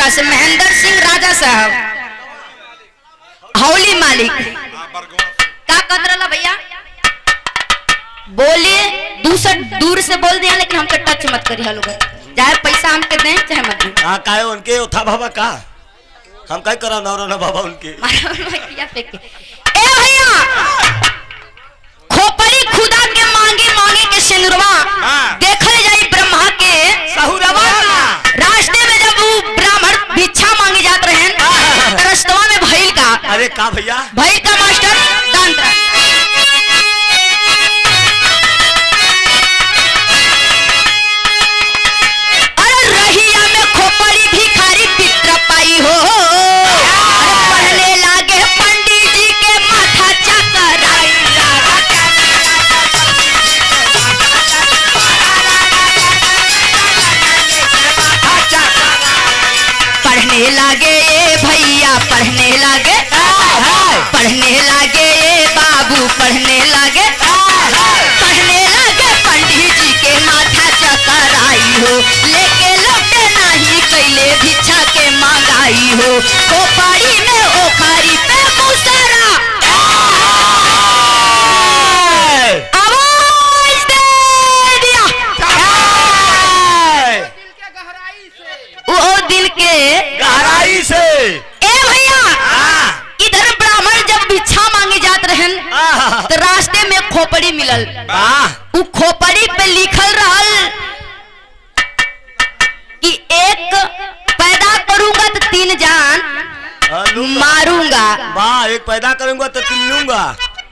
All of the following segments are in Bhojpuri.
दरगाह से महेंद्र सिंह राजा साहब हौली मालिक क्या कर रहा भैया बोलिए दूर से बोल दिया लेकिन हमको टच मत करिए लोग चाहे पैसा हमके दें चाहे मत दें। हाँ काहे उनके था बाबा का हम क्या करा ना बाबा उनके ए भैया खोपड़ी खुदा के मांगे मांगे के सिंदूरवा देखल जाई ब्रह्मा के सहुरवा रास्ते में जब वो ब्राह्मण भिक्षा मांगे जात रहे रास्तवा में भइल का अरे का भैया भइल का मास्टर तंत्र अरे रहिया में खोपड़ी भिखारी पित्र पाई हो पढ़ने लागे पंडित जी के माथा चकराई पढ़ने लागे ये भैया पढ़ने लागे ये बाबू पढ़ने लागे पंडित जी के माथा चकराई हो लेके लौटे नहीं कैले भिक्षा के मांगाई हो खोपड़ी में ओखारी पे मुसरा आवाज दे दिया वो दिल के गहराई से ए भैया इधर ब्राह्मण जब भिक्षा मांगे जात रहन तो रास्ते में खोपड़ी मिलल उ खोपड़ी पे लिखल रहल कि एक पैदा करूंगा तो 3 जान मारूंगा वाह एक पैदा करूंगा तो 3 लूंगा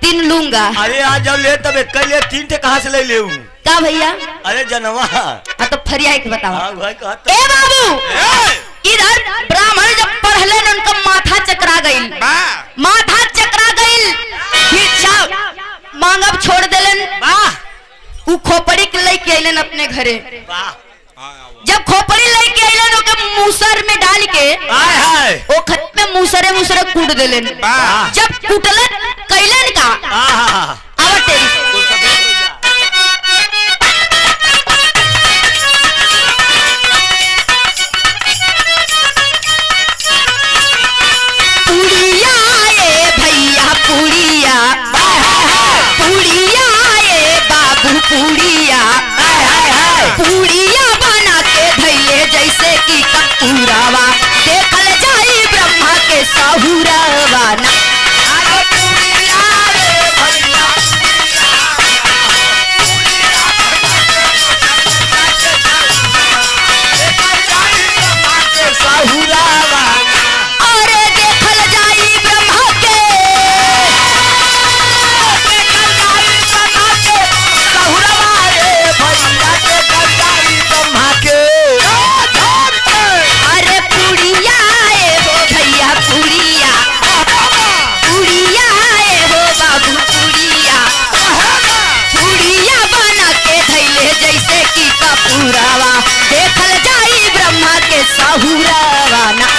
3 लूंगा। अरे आज जब ले तब एक ले 3 टे कहां से ले लेऊ क्या भैया अरे जनवा हाँ तो फरिया के बताओ भाई ए बाबू इधर ब्राह्मण जब पढ़ले उनका माथा चकरा गईल भिक्षा मांगब छोड़ देलन उ खोपड़ी के लेके अइलन अपने घरे जब खोपड़ी लेके अइलन ओके मूसर में डाल के ओ खत पे मूसरे कूट देलन जब कूटलन कैलन का आवा तेरी पूड़िया बना के धैले जैसे कि कपूरावा देखल जाई ब्रह्मा के सहुरावा ना अरे देखल जाई ब्रह्मा के अरे पुड़िया हो भैया पुड़िया हो बाबू पुड़िया बना के धैले जैसे कि कपूरावा देखल जाई ब्रह्मा के सहुरावा ना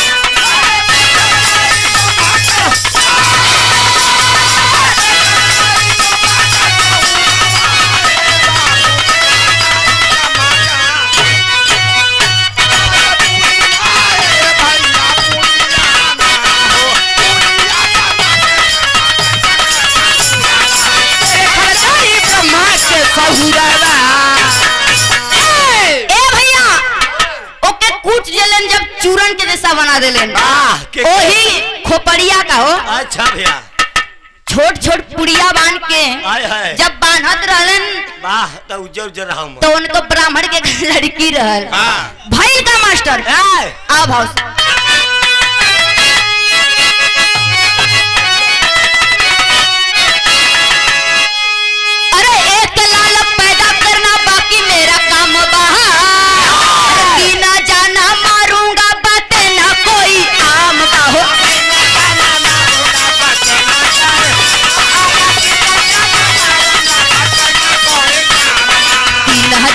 जब चूरन के जैसा बना देलन ओही खोपड़िया का हो अच्छा भैया छोट पुड़िया बांध के जब बांधत रहलन तो उज्जर तो उनको ब्राह्मण के लड़की रहल भाई का मास्टर आओ भाव अरे एक लाल पैदा करना बाकी मेरा काम बहा ना जाना मारूंगा बातें ना कोई आम का हो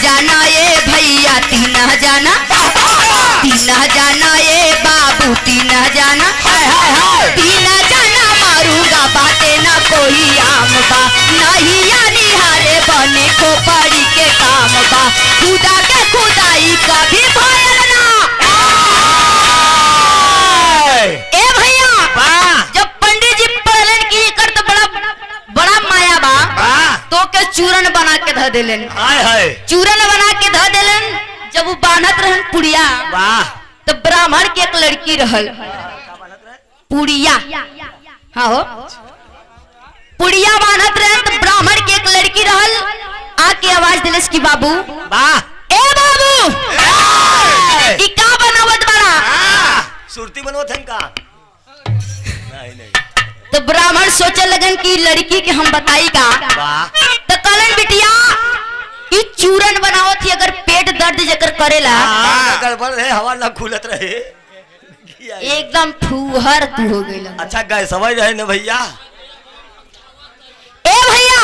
जाना ये भैया 3 जाना ये बाबू 3 जाना मारूंगा बातें ना कोई आम बा नहीं या निहारे बने खोपड़ी के काम बा खुदा के खुदाई कभी भयल ना चूरन बना के ध देलन। हाय हाय चूरन बना के ध देलन। जब वो बांधत रहन पुड़िया, वाह तो ब्राह्मण की एक लड़की रहल पुड़िया। हाँ हो, पुड़िया बांधत रहन तो ब्राह्मण की एक लड़की रहल। आके आवाज दिलस की बाबू, वाह ए बाबू ई का बनावत बड़ा? सुरती बनवत हन का? नहीं नहीं। तो ब्राह्मण सोचे लगन कि लड़की के हम बताई का। वाह तो कहलन बिटिया ई चूरन बनावत थी, अगर पेट दर्द जकर करेला गड़बड़ है, हवा ना खुलत रहे। एकदम फूहर तू हो गई। अच्छा गए समझ रहे न भैया। ए भैया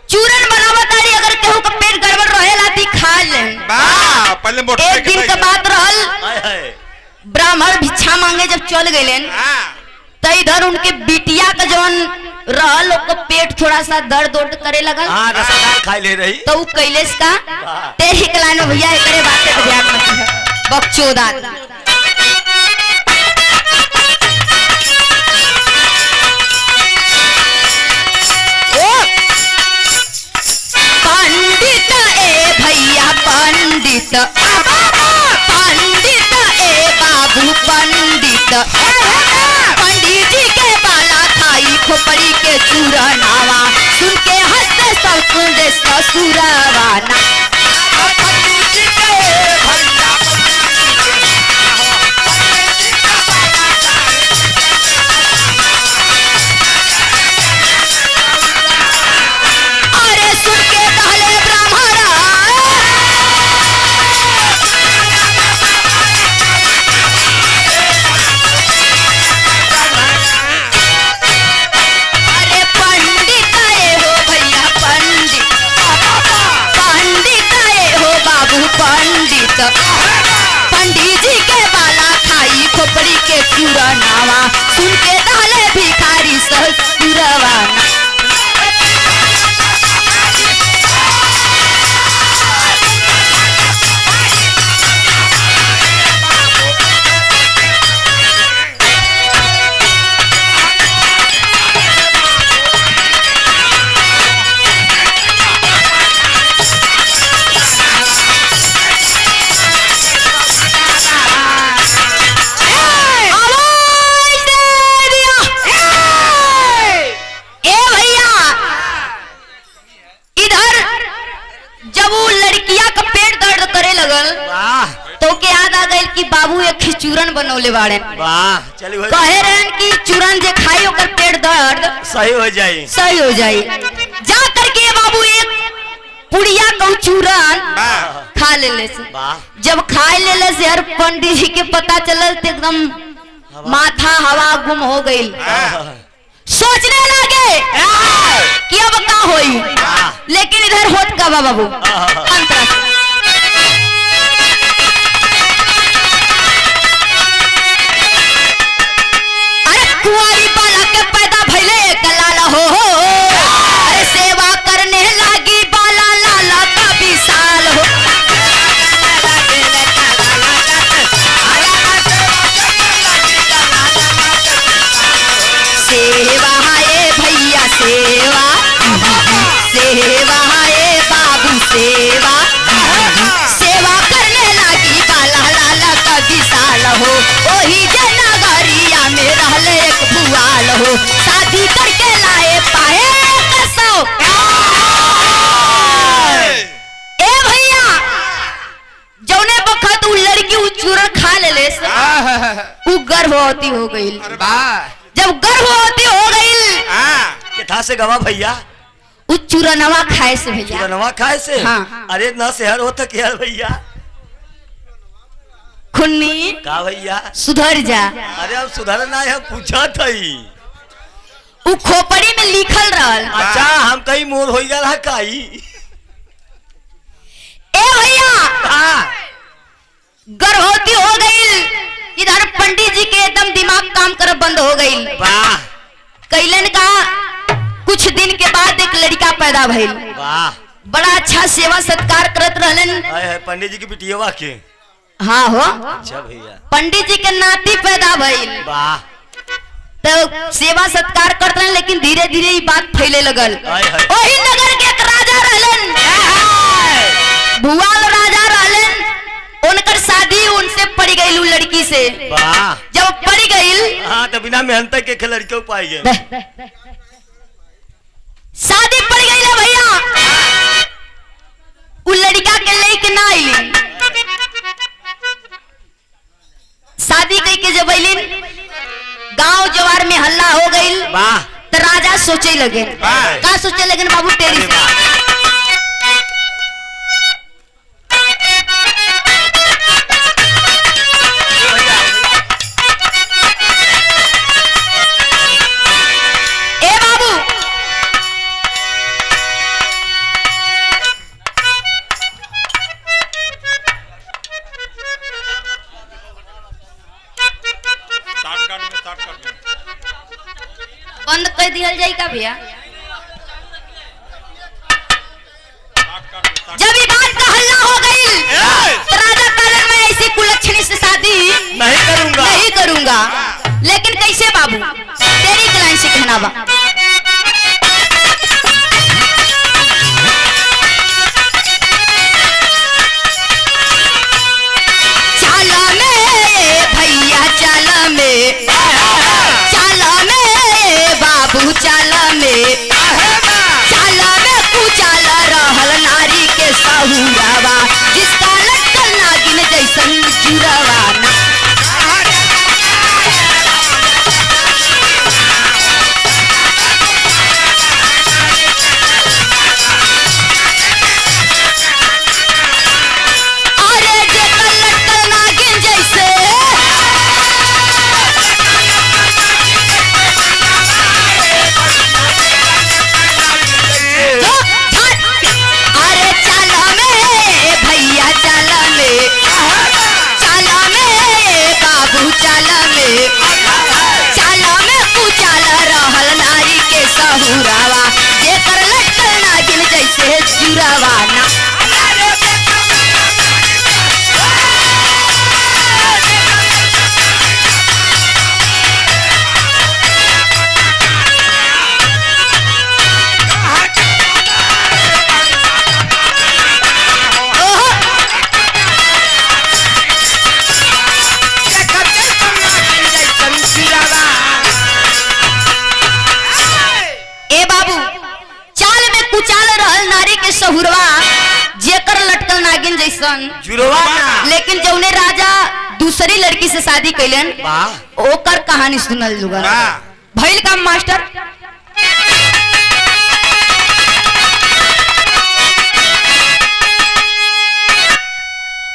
चूरन बनावत आरी, अगर केहू का पेट गड़बड़ रहेला ती खा ले। पहले एक दिन के बात रहल, हाय हाय ब्राह्मण भिक्षा मांगे जब चल गए तो इधर उनके बिटिया का जवन रहल ओकर पेट थोड़ा सा दर्द उर्द करे लगल। हाँ रसदार खाई ले रही। तो कैलेश का तेरी कलानो भैया एकरे बाते पे ध्यान मत बकचोदा। पंडित ए भैया पंडित, पंडित ए बाबू पंडित, पंडित जी के बाला खाई खोपड़ी के चूरनावा, सुन के हंसते सब कुंडे ससुरवाना। अरे सुन के कहले ब्राह्मणा, अरे पंडित आए हो भैया पंडित, पंडित आए हो बाबू पंडित, पंडित जी के बाला खाई खोपड़ी के चूरनावा, सुन के कहले भिखारी ससुरवाना। तो के याद आ गई कि बाबू एक चूरन बनौले बाड़े। वाह चलिए कहे रहन कि चूरन जे खाई ओकर पेट दर्द सही हो जाए, सही हो जाए। जा करके बाबू एक पुड़िया को चूरन खा ले से। जब खा ले से हर पंडित जी के पता चलल तो एकदम माथा हवा गुम हो गई। सोचने लगे कि अब का होई, लेकिन इधर होत का बाबू अंतरा कुआरी बाला के पैदा भइले लाला हो, अरे सेवा करने लगी बाला लाला का विशाल हो। सेवा है भैया सेवा, सेवा है बाबू सेवा, सेवा करने लगी बाला लाला का विशाल हो। वही जनगरिया में रहले एक भुआल हो, शादी करके लाए पाए कसो। ए भैया जौने बखत उ लड़की उ चूरन खा ले उ गर्भवती हो गई। जब गर्भवती हो गई किथा से गवा भैया? उ चूरनवा खाए से भैया। चूरनवा खाए से? हाँ। अरे ना शहर होता क्या भैया? खुन्नी का भैया सुधर जा। अरे अब सुधरना है, पूछा था उ खोपड़ी में लिखल रहल। अच्छा हम कहीं मोर हो गया काई। ए भैया गर्भवती हो गई। इधर पंडित जी के एकदम दिमाग काम कर बंद हो गई। वाह कैलन का कुछ दिन के बाद एक लड़का पैदा भइल। वाह बड़ा अच्छा सेवा सत्कार करत रहलन। पंडित जी की बिटिया के? हाँ हो। अच्छा भैया पंडित जी के नाती पैदा भइल। वाह तो सेवा सत्कार करते हैं, लेकिन धीरे धीरे ये बात फैले लगल। हाय हाय। वही नगर के एक राजा रहलन, भुआल राजा रहलन, उनकर शादी उनसे पड़ गई उ लड़की से। वाह जब पड़ गई, हाँ तो बिना मेहनत के खेल लड़कियों पाई गए। शादी पड़ गई ना भैया, उ लड़का के लेके ना आइली। शादी कई के जब आइली, गांव जवार में हल्ला हो गई। वाह तो राजा सोचे लगे, का सोचे लगे बाबू तेरी से। ए बाबू, बंद कर दिया जाए का भैया। जब ये बात का हल्ला हो गई, तो राजा कहलन मैं ऐसी कुलच्छनी से शादी नहीं करूंगा। लेकिन कैसे बाबू, तेरी लाइन से कहना बा। चाला में भैया, चाला में, चाला में बाबू, चाला में, चाला में कुचाला रहल नारी के सहुरावा, जिसका लटकल नागिन जैसन जुरावा ना। अरे जेकर लटकल नागिन जैसे, अरे चाला में भैया, चाला में, चाला में बाबू, चाला में, चाला में कुचाला रहल नारी के सहुरावा, जेकर लटकल नागिन जैसे जुरावा ना। ए बाबू, चाल में कुचाल रहल नारी के सहुरवा, जेकर लटकल नागिन जैसन जुड़वा ना। लेकिन जौने राजा दूसरी लड़की से शादी कैलन, वाह ओकर कहानी सुनल जुगा। भइल काम मास्टर,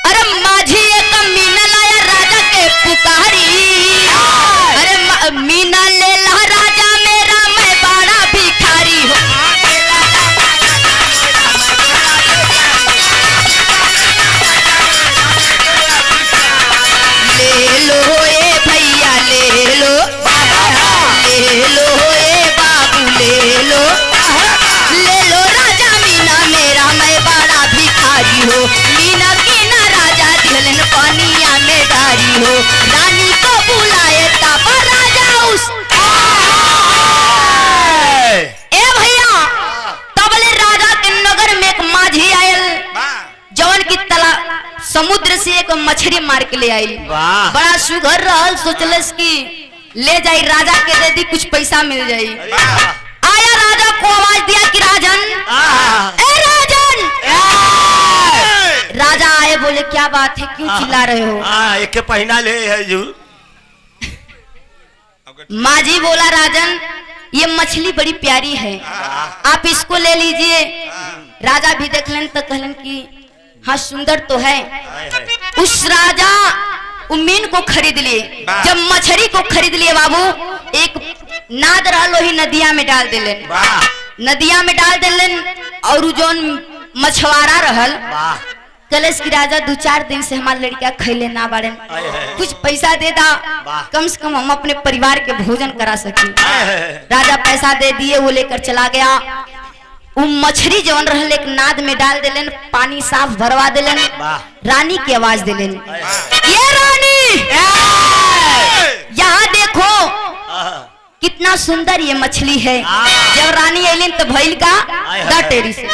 अरे माझी एक मीना लाया राजा के पुकारी, अरे मीना ले ला राजा मेरा, मैं बड़ा भिखारी हो। ले लो ए भैया, ले लो, ले लो ए बाबू, ले लो, ले लो राजा मीना मेरा, मैं बड़ा भिखारी हो। मीना की ना राजा दिहलन पानिया में डारी हो, रानी को बुलाए तापा राजा उस। ए भैया, तबले राजा के नगर में एक माझी आयल, जवन की तला समुद्र से एक मछली मार के ले आई। वाह बड़ा सुघर रहल, सोचलस कि ले जाई राजा के दे दी, कुछ पैसा मिल जाई। आया राजा को आवाज दिया कि राजन, ए राजन। राजा आए, बोले क्या बात है, क्यों चिल्ला रहे हो? एक पहना ले है जू। माझी बोला राजन, ये मछली बड़ी प्यारी है, आप इसको ले लीजिए। राजा भी देखलन तो कहलन कि हाँ सुंदर तो है। उस राजा मीन को खरीद लिए। जब मछली को खरीद लिए बाबू, एक नाद रहलो ही नदिया में डाल दिलन, नदिया में डाल दिलन। और जोन मछुआरा रहल, कलेश की राजा 2-4 दिन से हमारे लड़किया खैले ना बाड़े, कुछ पैसा दे दा, कम से कम हम अपने परिवार के भोजन करा सके। राजा पैसा दे दिए, वो लेकर चला गया। वो मछली जवन रहल एक नाद में डाल दिलन, पानी साफ भरवा दिलन, रानी की आवाज दिलन, ये रानी यहाँ देखो कितना सुंदर ये मछली है। जब रानी अलिन तो भइल का डटेरी से